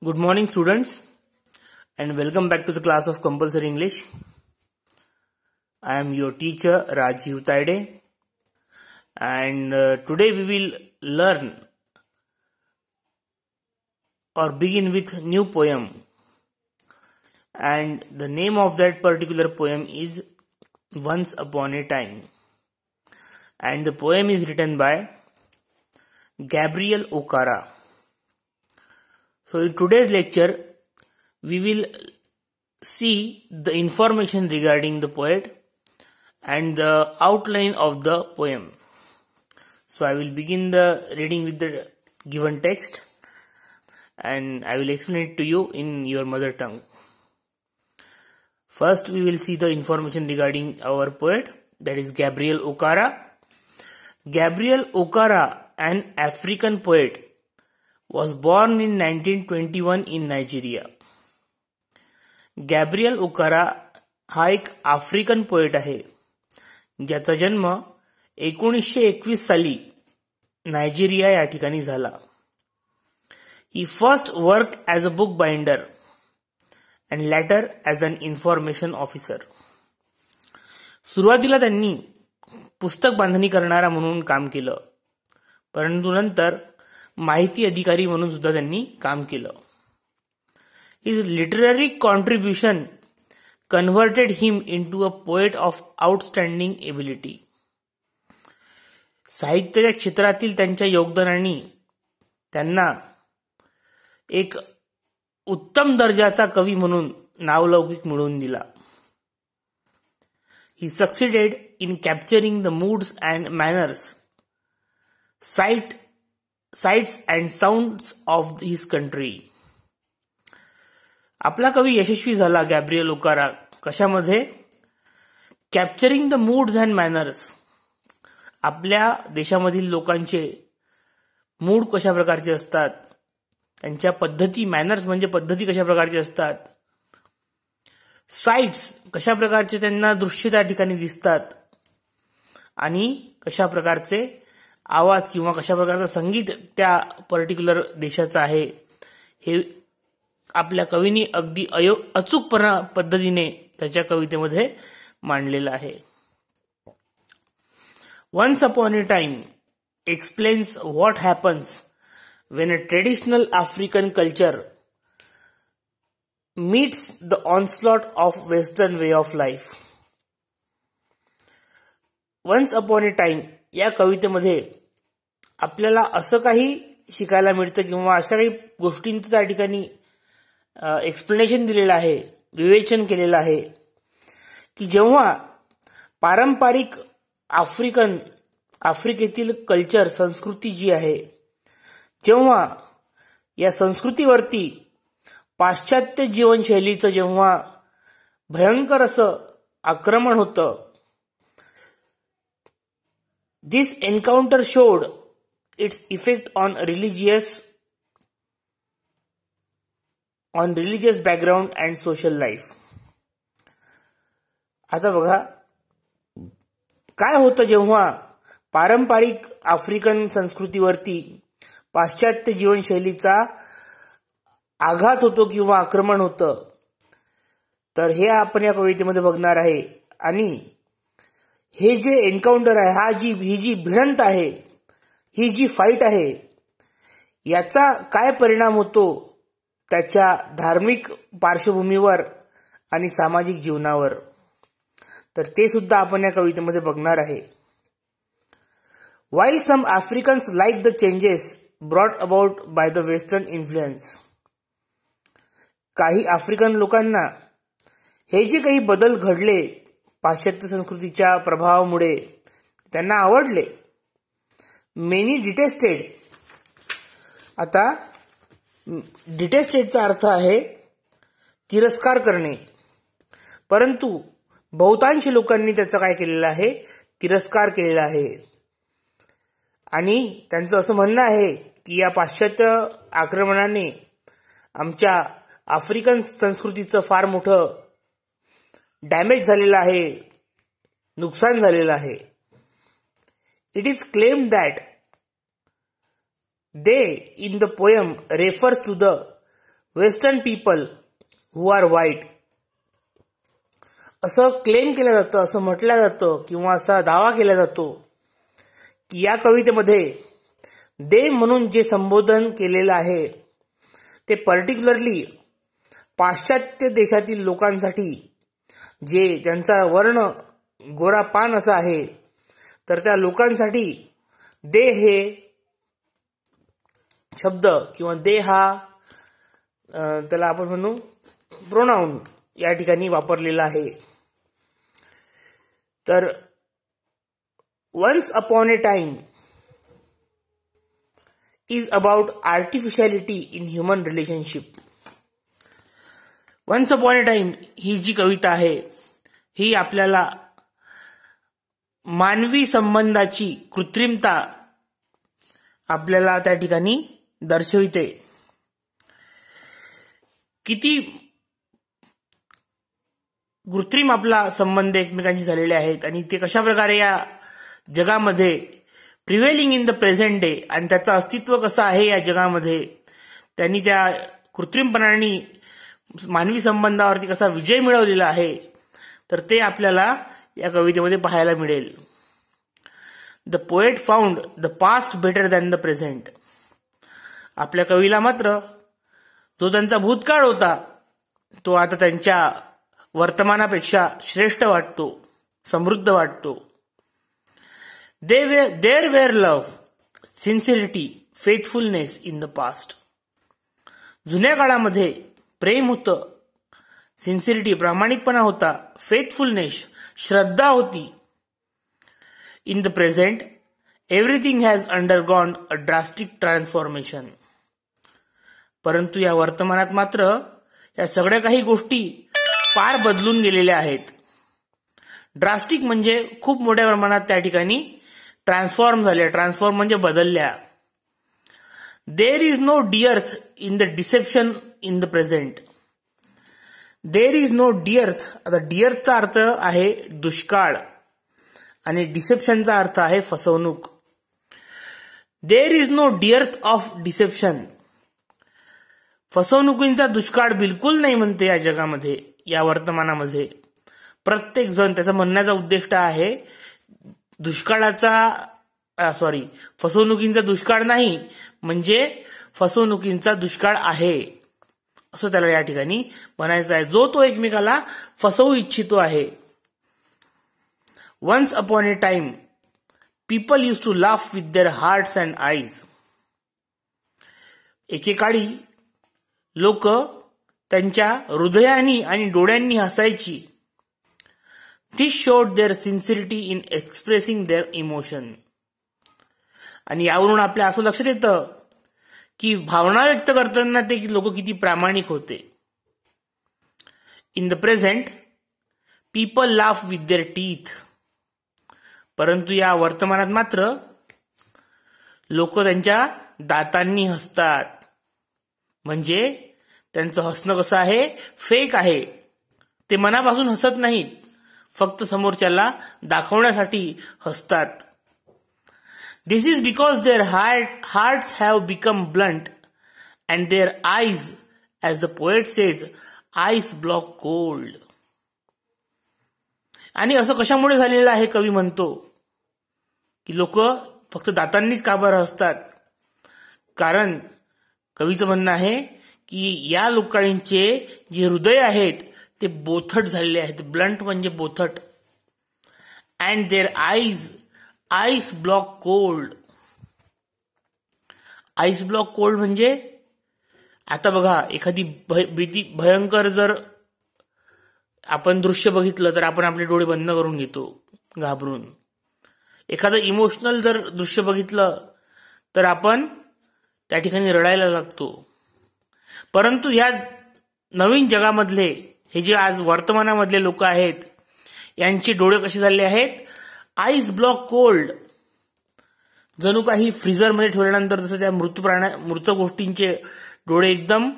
Good morning, students, and welcome back to the class of Compulsory English. I am your teacher Rajiv Taide, and today we will learn or begin with new poem, and the name of that particular poem is Once Upon a Time, and the poem is written by Gabriel Okara. So in today's lecture, we will see the information regarding the poet and the outline of the poem. So I will begin the reading with the given text and I will explain it to you in your mother tongue. First, we will see the information regarding our poet, that is Gabriel Okara. Gabriel Okara, an African poet, was born in 1921 in Nigeria. Gabriel ओकारा हा एक African poet आहे ज्याचा जन्म 1921 साली Nigeria या ठिकाणी झाला. He first work as a book binder and later as an information officer. सुरुवातीला त्यांनी पुस्तक बांधणी करणारा म्हणून काम केलं, परंतु नंतर माहिती अधिकारी म्हणून सुद्धा त्यांनी काम केलं. His literary contribution converted him into a poet of outstanding ability. साहित्याच्या क्षेत्रातील त्यांच्या योगदानाने त्यांना एक उत्तम दर्जाचा कवी म्हणून नावलौकिक मिळवून दिला. He succeeded in capturing the moods and manners, sights and sounds of his country. आपला कवी यशस्वी झाला गॅब्रियल ओकारा कशामध्ये? Capturing the moods and manners. आपल्या देशामधील लोकांचे मूड कशा प्रकारचे असतात, त्यांच्या पद्धती, मॅनर्स म्हणजे पद्धती कशा प्रकारचे असतात, साइट्स कशा प्रकारचे त्यांना दृश्य त्या ठिकाणी दिसतात, आणि कशा प्रकारचे आवाज किंवा कशा प्रकारचं संगीत त्या पर्टिक्युलर देशाचं आहे, हे आपल्या कवीने अगदी अचूक पद्धतीने त्याच्या कवितेमध्ये मांडलेलं आहे. Once upon a time explains what happens when a traditional African culture meets the onslaught of Western way of life. Once upon a time या कवितेमध्ये आपल्याला असं काही शिकायला मिळतं किंवा अशा काही गोष्टींचं त्या ठिकाणी एक्सप्लेनेशन दिलेलं आहे, विवेचन केलेलं आहे की जेव्हा पारंपरिक आफ्रिकेतील कल्चर, संस्कृती जी आहे, जेव्हा या संस्कृतीवरती पाश्चात्य जीवनशैलीचं जेव्हा भयंकर असं आक्रमण होतं, this encounter showed its effect on religious background and social life. आता बघा काय होतं जेव्हा पारंपरिक आफ्रिकन संस्कृतीवरती पाश्चात्य जीवनशैलीचा आघात होतो किंवा आक्रमण होतं, तर हे आपण या कवितेमध्ये बघणार आहे. आणि हे जे एन्काउंटर आहे, ही जी भिडंत आहे, ही जी फाईट आहे, याचा काय परिणाम होतो त्याच्या धार्मिक पार्श्वभूमीवर आणि सामाजिक जीवनावर, तर ते सुद्धा आपण या कवितेमध्ये बघणार आहे. While some Africans liked the changes brought about by the Western influence, काही आफ्रिकन लोकांना हे जे काही बदल घडले पाश्चात्य संस्कृतीच्या प्रभावामुळे त्यांना आवडले. Many detested. आता डिटेस्टेडचा अर्थ आहे तिरस्कार करणे, परंतु बहुतांश लोकांनी त्याचा काय केलेला आहे, तिरस्कार केलेला आहे. आणि त्यांचं असं म्हणणं आहे की या पाश्चात्य आक्रमणाने आमच्या आफ्रिकन संस्कृतीचं फार मोठं डॅमेज झालेलं आहे, नुकसान झालेलं आहे. It is claimed that They in the poem refers to the western people who are white असं क्लेम केलं जातं, असं म्हटलं जातं किंवा असा दावा केला जातो की या कवितेमध्ये दे म्हणून जे संबोधन केलेलं आहे ते पर्टिक्युलरली पाश्चात्य देशातील लोकांसाठी, जे ज्यांचा वर्ण गोरा पान असा आहे, तर त्या लोकांसाठी दे हे शब्द किंवा दे हा त्याला आपण म्हणू प्रोनाउन या ठिकाणी वापरलेला आहे. तर once upon a time is about artificiality in human relationship. Once upon a time ही जी कविता आहे ही आपल्याला मानवी संबंधाची कृत्रिमता आपल्याला त्या ठिकाणी दर्शविते. किती कृत्रिम आपला संबंध एकमेकांशी झालेले आहेत आणि ते कशा प्रकारे या जगामध्ये प्रिव्हेलिंग इन द प्रेझेंट डे आणि त्याचं अस्तित्व कसं आहे या जगामध्ये, त्यांनी त्या कृत्रिमपणाने मानवी संबंधावरती कसा विजय मिळवलेला आहे, तर ते आपल्याला या कवितेमध्ये पाहायला मिळेल. The poet found the past better than the present. आपल्या कवीला मात्र जो त्यांचा भूतकाळ होता तो आता त्यांच्या वर्तमानापेक्षा श्रेष्ठ वाटतो, समृद्ध वाटतो. There were love, sincerity, faithfulness in the past. जुन्या काळामध्ये प्रेम होतं, सिन्सिरिटी प्रामाणिकपणा होता, फेथफुलनेस श्रद्धा होती. In the present everything has undergone a drastic transformation. परंतु या वर्तमानात मात्र या सगळ्या काही गोष्टी पार बदलून गेलेल्या आहेत. ड्रास्टिक म्हणजे खूप मोठ्या प्रमाणात त्या ठिकाणी ट्रान्सफॉर्म झाल्या. ट्रान्सफॉर्म म्हणजे बदलल्या. There is no dearth in the deception in the present. There is no dearth. आता डिअर्थचा अर्थ आहे दुष्काळ आणि डिसेप्शनचा अर्थ आहे फसवणूक. There is no dearth of deception. फसवणुकींचा दुष्काळ बिलकुल नाही म्हणते या जगामध्ये, या वर्तमानामध्ये. प्रत्येक जण, त्याचा म्हणण्याचा उद्देश आहे फसवणुकींचा दुष्काळ नाही म्हणजे फसवणुकींचा दुष्काळ आहे असं त्याला या ठिकाणी म्हणायचं आहे, जो तो एकमेकाला फसवू इच्छितो आहे. Once upon a time people use to laugh with their hearts and eyes. एकेकाळी लोक त्यांच्या हृदयानी आणि डोळ्यांनी हसायची. This showed their sincerity in expressing their emotion. आणि यावरून आपल्या असं लक्षात येतं की भावना व्यक्त करताना ते लोक किती प्रामाणिक होते. In the present people laugh with there teeth. परंतु या वर्तमानात मात्र लोक त्यांच्या दातांनी हसतात. म्हणजे त्यांचं हसणं कसं आहे, फेक आहे. ते मनापासून हसत नाहीत, फक्त समोरच्याला दाखवण्यासाठी हसतात. This is because their hearts have become blunt and their eyes, as the poet says, ice block cold. आणि असं कशामुळे झालेलं आहे, कवी म्हणतो की लोक फक्त दातांनीच का बरं हसतात. कारण कवीचं म्हणणं आहे की या लोकांचे जे हृदय आहेत ते बोथट झालेले आहेत. ब्लंट म्हणजे बोथट. And their ice block cold. Ice block cold म्हणजे आता बघा, एखादी भयंकर जर आपण दृश्य बघितलं तर आपण आपले डोळे बंद करून घेतो घाबरून. एखादं इमोशनल जर दृश्य बघितलं तर आपण त्या ठिकाणी रडायला लागतो. परंतु या नवीन जगामधले हे जे आज वर्तमानामधले लोक आहेत यांचे डोळे कसे झाले आहेत, आईस ब्लॉक कोल्ड. जणू काही फ्रीजरमध्ये ठेवल्यानंतर जसं त्या मृत गोष्टींचे डोळे एकदम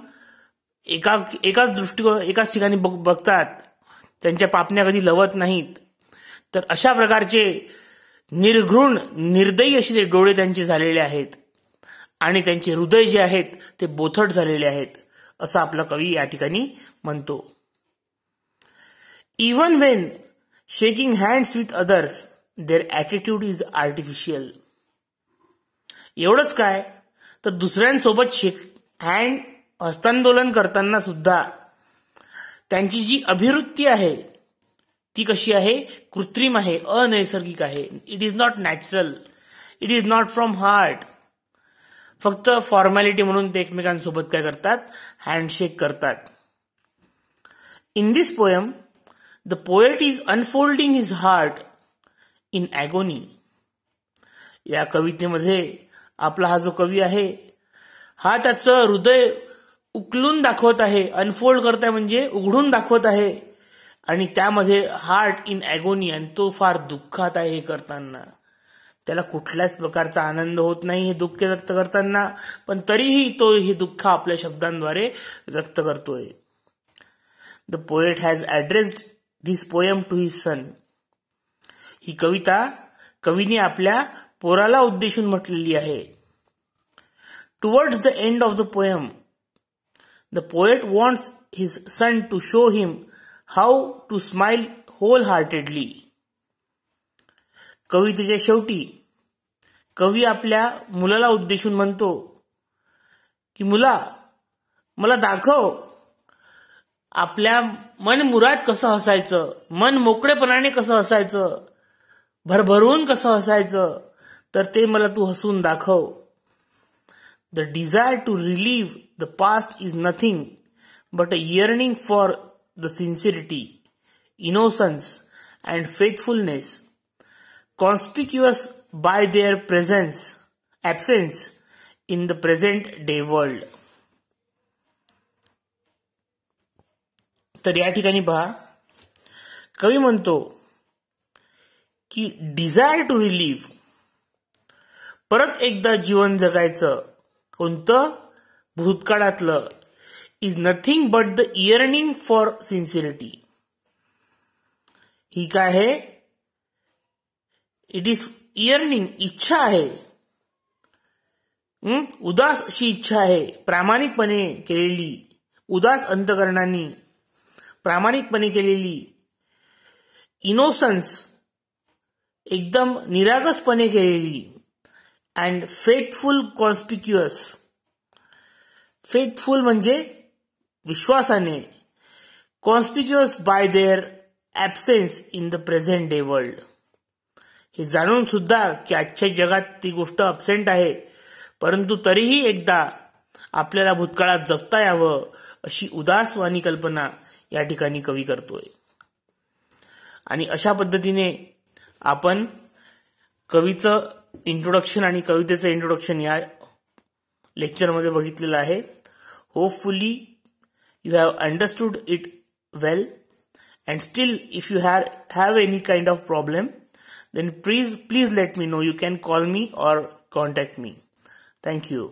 एकाच ठिकाणी बघतात, त्यांच्या पापण्या कधी लवत नाहीत. तर अशा प्रकारचे निर्घृण निर्दयी असे डोळे त्यांचे झालेले आहेत आणि त्यांचे हृदय जे आहेत ते बोथट झालेले आहेत असं आपला कवी या ठिकाणी म्हणतो. Even when shaking hands with others their attitude is artificial. एवढंच काय तर दुसऱ्यांसोबत हँड हस्तांदोलन करताना सुद्धा त्यांची जी अभिवृत्ती आहे ती कशी आहे, कृत्रिम आहे, अनैसर्गिक आहे. It is not natural, it is not from heart. फक्त फॉर्मॅलिटी म्हणून ते एकमेकांसोबत काय करतात, हँडशेक करतात. In this poem the poet is unfolding his heart in agony. या कवितेमध्ये आपला हा जो कवी आहे हा त्याचं हृदय उकलून दाखवत आहे, अनफोल्ड करत आहे म्हणजे उघडून दाखवत आहे, आणि त्यामध्ये हार्ट इन ॲगोनी, आणि तो फार दुःखात आहे हे करताना. त्याला कुठल्याच प्रकारचा आनंद होत नाही हे दुःख व्यक्त करताना, पण तरीही तो हे दुःख आपल्या शब्दांद्वारे व्यक्त करतोय. The poet has addressed this poem to his son. ही कविता कवीने आपल्या पोराला उद्देशून म्हटलेली आहे. Towards the end of the poem the poet wants his son to show him how to smile whole heartedly. कवितेच्या शेवटी कवी आपल्या मुलाला उद्देशून म्हणतो की मुला, मला दाखव आपल्या मन मुराद कसं हसायचं, मन मोकळेपणाने कसं हसायचं, भरभरून कसं हसायचं, तर ते मला तू हसून दाखव. The desire to relive the past is nothing but a yearning for the sincerity, innocence and faithfulness conspicuous by their absence in the present day world. तर या ठिकाणी पहा कवी म्हणतो की डिझायर टू रिलीव्ह, परत एकदा जीवन जगायचं, कोणतं, भूतकाळातलं, is nothing but the yearning for sincerity. ही काय आहे, इट इज yearning, इच्छा आहे, उदास अशी इच्छा आहे, प्रामाणिकपणे केलेली, उदास अंतकरणांनी प्रामाणिकपणे केलेली, इनोसन्स एकदम निरागसपणे केलेली, अँड फेथफुल कॉन्स्पिक्युअस. फेथफुल म्हणजे विश्वासाने, conspicuous by their absence in the present day world. हे जाणून सुद्धा की आजच्या जगात ती गोष्ट अब्सेंट आहे, परंतु तरीही एकदा आपल्याला भूतकाळात जगता यावं अशी उदासवाणी कल्पना या ठिकाणी कवी करतोय. आणि अशा पद्धतीने आपण कवीचं इंट्रोडक्शन आणि कवितेचं इंट्रोडक्शन या लेक्चरमध्ये बघितलेलं आहे. Hopefully you have understood it well, and still if you have any kind of problem, then please let me know. You can call me or contact me. Thank you.